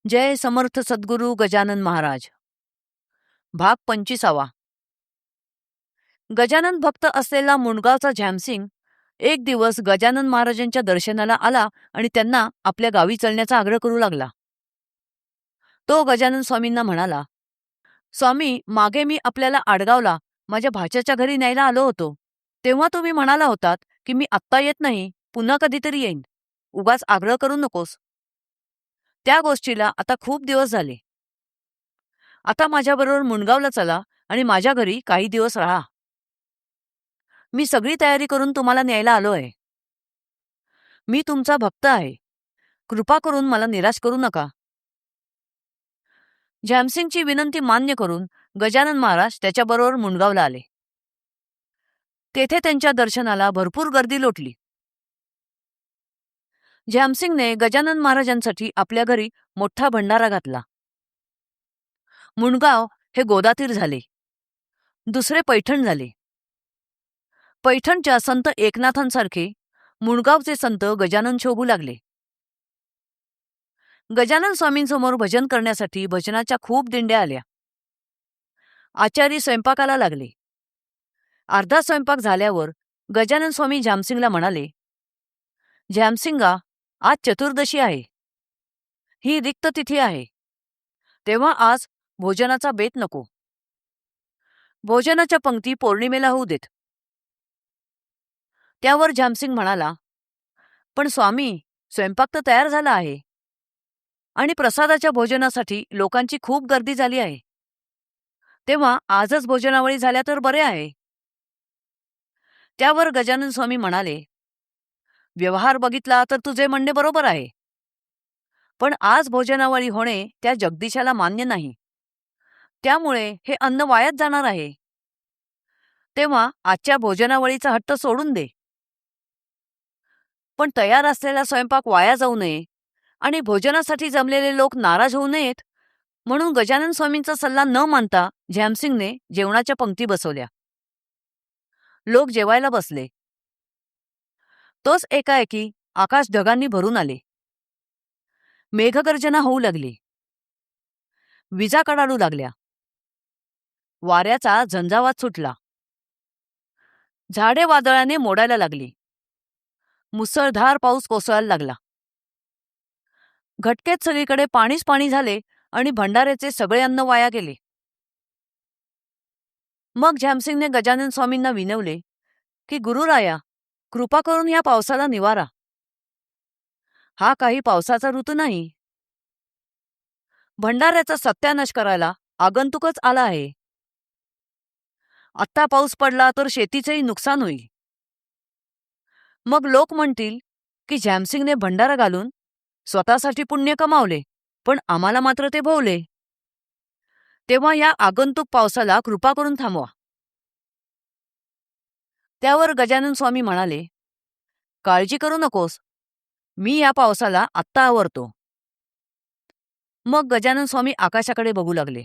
जय समर्थ सद्गुरू गजानन महाराज. भाग 25. गजानन भक्त असलेला मुंडगावचा झॅमसिंग एक दिवस गजानन महाराजांच्या दर्शनाला आला आणि त्यांना आपल्या गावी चलण्याचा आग्रह करू लागला. तो गजानन स्वामींना म्हणाला, स्वामी, मागे मी आपल्याला आडगावला माझ्या भाच्याच्या घरी न्यायला आलो होतो. तेव्हा तुम्ही म्हणाला होतात की मी आत्ता येत नाही, पुन्हा कधीतरी येईन. उगाच आग्रह करू नकोस. त्या गोष्टीला आता खूप दिवस झाले. आता माझ्याबरोबर मुंडगावला चला आणि माझ्या घरी काही दिवस राहा. मी सगळी तयारी करून तुम्हाला न्यायला आलो आहे. मी तुमचा भक्त आहे. कृपा करून मला निराश करू नका. झॅमसिंगची विनंती मान्य करून गजानन महाराज त्याच्याबरोबर मुंडगावला आले. तेथे त्यांच्या दर्शनाला भरपूर गर्दी लोटली. झॅमसिंगने गजानन महाराजांसाठी आपल्या घरी मोठा भंडारा घातला. मुंडगाव हे गोदातीर झाले. दुसरे पैठण झाले. पैठणच्या संत एकनाथांसारखे मुंडगावचे संत गजानन शोभू लागले. गजानन स्वामींसमोर भजन करण्यासाठी भजनाच्या खूप दिंड्या आल्या. आचारी स्वयंपाकाला लागले. अर्धा स्वयंपाक झाल्यावर गजानन स्वामी झॅमसिंगला म्हणाले, झॅमसिंगा, आज चतुर्दशी आहे. ही रिक्त तिथी आहे. तेव्हा आज भोजनाचा बेत नको. भोजनाच्या पंक्ती पौर्णिमेला होऊ देत. त्यावर झॅमसिंग म्हणाला, पण स्वामी, स्वयंपाक तर तयार झाला आहे आणि प्रसादाच्या भोजनासाठी लोकांची खूप गर्दी झाली आहे. तेव्हा आजच भोजनावळी झाल्या तर बरे आहे. त्यावर गजानन स्वामी म्हणाले, व्यवहार बघितला तर तुझे म्हणणे बरोबर आहे, पण आज भोजनावळी होणे त्या जगदीशाला मान्य नाही. त्यामुळे हे अन्न वायाच जाणार आहे. तेव्हा आजच्या भोजनावळीचा हट्ट सोडून दे. पण तयार असलेला स्वयंपाक वाया जाऊ नये आणि भोजनासाठी जमलेले लोक नाराज होऊ नयेत म्हणून गजानन स्वामींचा सल्ला न मानता झॅमसिंगने जेवणाच्या पंक्ती बसवल्या. लोक जेवायला बसले. तोच एकाएकी आकाश ढगांनी भरून आले. मेघगर्जना होऊ लागली. विजा कडाडू लागल्या. वाऱ्याचा झंझावात सुटला. झाडे वादळाने मोडायला लागली. मुसळधार पाऊस कोसळायला लागला. घटकेत सगळीकडे पाणीच पाणी झाले आणि भंडाऱ्याचे सगळे अन्न वाया गेले. मग झॅमसिंगने गजानन स्वामींना विनवले की गुरुराया, कृपा करून या पावसाला निवारा. हा काही पावसाचा ऋतू नाही. भंडाऱ्याचा सत्यानाश करायला आगंतुकच आला आहे. आत्ता पाऊस पडला तर शेतीचेही नुकसान होईल. मग लोक म्हणतील की झॅमसिंगने भंडारा घालून स्वतःसाठी पुण्य कमावले, पण आम्हाला मात्र ते भोवले. तेव्हा या आगंतुक पावसाला कृपा करून थांबवा. त्यावर गजानन स्वामी म्हणाले, काळजी करू नकोस, मी या पावसाला आत्ता आवरतो. मग गजानन स्वामी आकाशाकडे बघू लागले.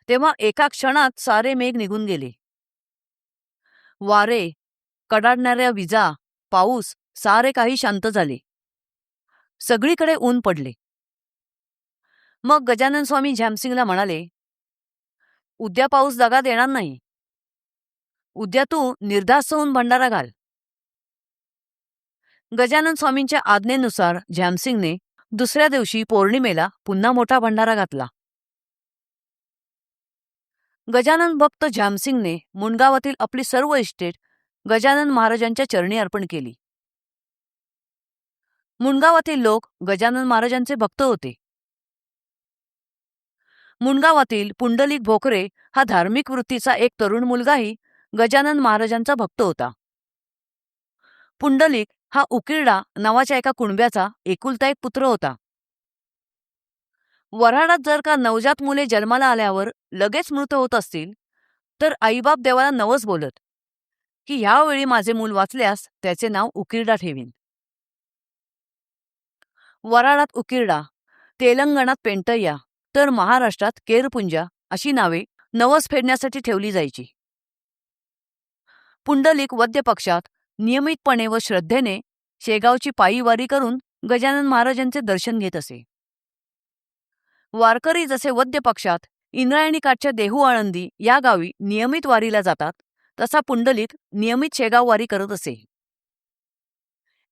तेव्हा एका क्षणात सारे मेघ निघून गेले. वारे, कडाडणाऱ्या विजा, पाऊस सारे काही शांत झाले. सगळीकडे ऊन पडले. मग गजानन स्वामी झॅमसिंगला म्हणाले, उद्या पाऊस दगा देणार नाही. उद्या तू निर्धास्त होऊन भंडारा घाल. गजानन स्वामींच्या आज्ञेनुसार झॅमसिंगने दुसऱ्या दिवशी पौर्णिमेला पुन्हा मोठा भंडारा घातला. गजानन भक्त झॅमसिंगने मुंडगावातील आपली सर्व इस्टेट गजानन महाराजांच्या चरणी अर्पण केली. मुंडगावातील लोक गजानन महाराजांचे भक्त होते. मुंडगावातील पुंडलिक भोकरे हा धार्मिक वृत्तीचा एक तरुण मुलगाही गजानन महाराजांचा भक्त होता. पुंडलिक हा उकिरडा नावाच्या एका कुणब्याचा एकुलता एक पुत्र होता. वऱ्हाडात जर का नवजात मुले जन्माला आल्यावर लगेच मृत होत असतील तर आईबाप देवाला नवस बोलत की ह्यावेळी माझे मूल वाचल्यास त्याचे नाव उकिरडा ठेवीन. वऱ्हाडात उकिरडा, तेलंगणात पेंटय्या तर महाराष्ट्रात केरपुंजा अशी नावे नवस फेडण्यासाठी ठेवली जायची. पुंडलिक वद्य पक्षात नियमितपणे व श्रद्धेने शेगावची पायी वारी करून गजानन महाराजांचे दर्शन घेत असे. वारकरी जसे वद्य पक्षात इंद्रायणी काठच्या देहू आळंदी या गावी नियमित वारीला जातात, तसा पुंडलिक नियमित शेगाव वारी करत असे.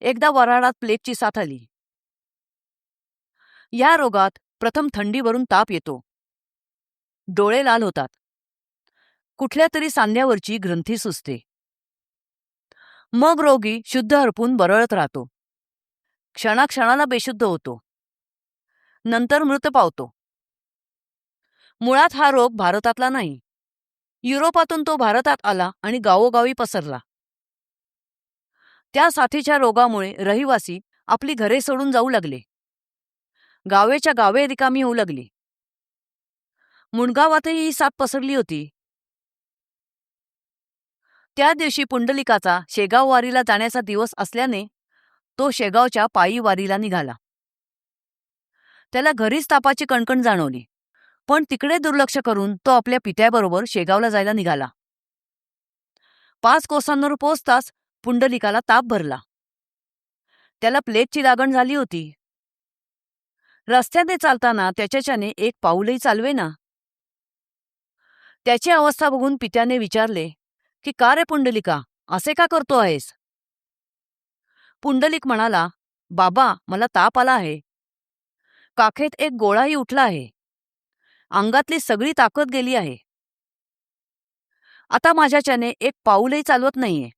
एकदा वऱ्हाडात प्लेगची साथ आली. या रोगात प्रथम थंडी भरून ताप येतो, डोळे लाल होतात, कुठल्या तरी सांध्यावरची ग्रंथी सुचते. मग रोगी शुद्ध हरपून बरळत राहतो, क्षणाक्षणाला बेशुद्ध होतो, नंतर मृत पावतो. मुळात हा रोग भारतातला नाही. युरोपातून तो भारतात आला आणि गावोगावी पसरला. त्या साथीच्या रोगामुळे रहिवासी आपली घरे सोडून जाऊ लागले. गावेच्या गावे रिकामी होऊ लागली. मुणगावातही ही साथ पसरली होती. त्या दिवशी पुंडलिकाचा शेगाव वारीला जाण्याचा दिवस असल्याने तो शेगावच्या पायी वारीला निघाला. त्याला घरीच तापाची कणकण जाणवली, पण तिकडे दुर्लक्ष करून तो आपल्या पित्याबरोबर शेगावला जायला निघाला. 5 कोसांवर पोचताच पुंडलिकाला ताप भरला. त्याला प्लेगची लागण झाली होती. रस्त्याने चालताना त्याच्याच्याने एक पाऊलही चालवेना. त्याची अवस्था बघून पित्याने विचारले की का रे पुंडलिका, असे का करतो आहेस? पुंडलिक म्हणाला, बाबा, मला ताप आला आहे. काखेत एक गोळाही उठला आहे. अंगातली सगळी ताकद गेली आहे. आता माझ्याच्याने एक पाऊलही चालवत नाहीये.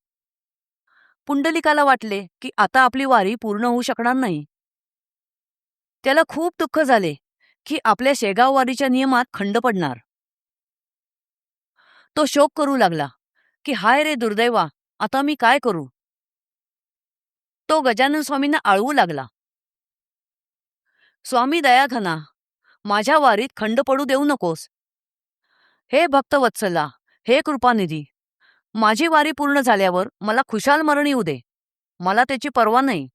पुंडलिकाला वाटले की आता आपली वारी पूर्ण होऊ शकणार नाही. त्याला खूप दुःख झाले की आपल्या शेगाव वारीच्या नियमात खंड पडणार. तो शोक करू लागला की हाय रे दुर्दैवा, आता मी काय करू? तो गजानन स्वामींना आळवू लागला, स्वामी दयाघना, माझ्या वारीत खंड पडू देऊ नकोस. हे भक्तवत्सला, हे कृपानिधी, माझी वारी पूर्ण झाल्यावर मला खुशाल मरण येऊ दे, मला त्याची पर्वा नाही.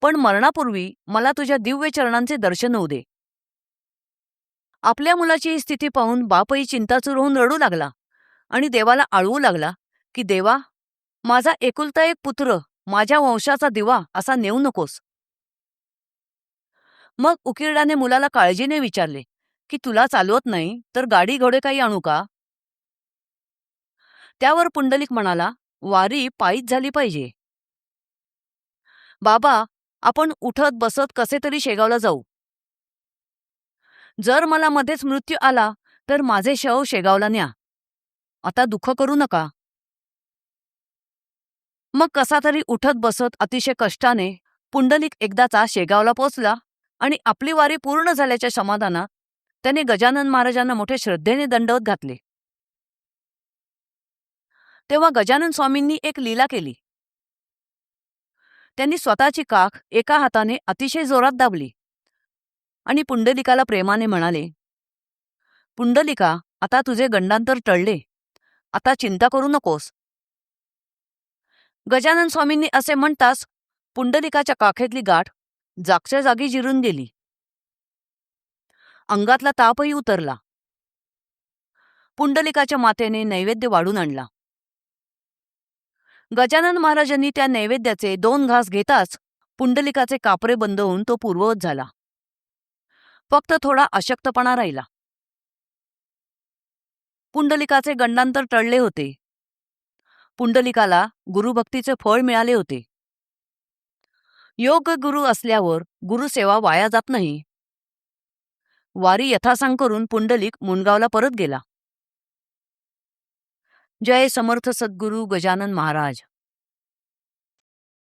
पण मरणापूर्वी मला तुझ्या दिव्य चरणांचे दर्शन होऊ दे. आपल्या मुलाची ही स्थिती पाहून बापही चिंताचूर होऊन रडू लागला आणि देवाला आळवू लागला की देवा, माझा एकुलता एक पुत्र, माझ्या वंशाचा दिवा असा नेऊ नकोस. मग उकिरड्याने मुलाला काळजीने विचारले की तुला चालवत नाही तर गाडी घोडे काही आणू का? त्यावर पुंडलिक म्हणाला, वारी पायीच झाली पाहिजे. बाबा, आपण उठत बसत कसे तरी शेगावला जाऊ. जर मला मध्येच मृत्यू आला तर माझे शव शेगावला न्या. आता दुःख करू नका. मग कसा तरी उठत बसत अतिशय कष्टाने पुंडलिक एकदाचा शेगावला पोचला आणि आपली वारी पूर्ण झाल्याच्या समाधानात त्याने गजानन महाराजांना मोठे श्रद्धेने दंडवत घातले. तेव्हा गजानन स्वामींनी एक लीला केली. त्यांनी स्वतःची काख एका हाताने अतिशय जोरात दाबली आणि पुंडलिकाला प्रेमाने म्हणाले, पुंडलिका, आता तुझे गंडांतर टळले, आता चिंता करू नकोस. गजानन स्वामींनी असे म्हणताच पुंडलिकाच्या काखेतली गाठ जागच्या जागी जिरून गेली. अंगातला तापही उतरला. पुंडलिकाच्या मातेने नैवेद्य वाढून आणला. गजानन महाराजांनी त्या नैवेद्याचे 2 घास घेताच पुंडलिकाचे कापरे बंद होऊन तो पूर्ववत झाला. फक्त थोडा अशक्तपणा राहिला. पुंडलिकाचे गंडांतर टळले होते. पुंडलिकाला गुरुभक्तीचे फळ मिळाले होते. योग्य गुरु असल्यावर गुरुसेवा वाया जात नाही. वारी यथासांग करून पुंडलिक मुणगावला परत गेला. जय समर्थ सद्गुरू गजानन महाराज.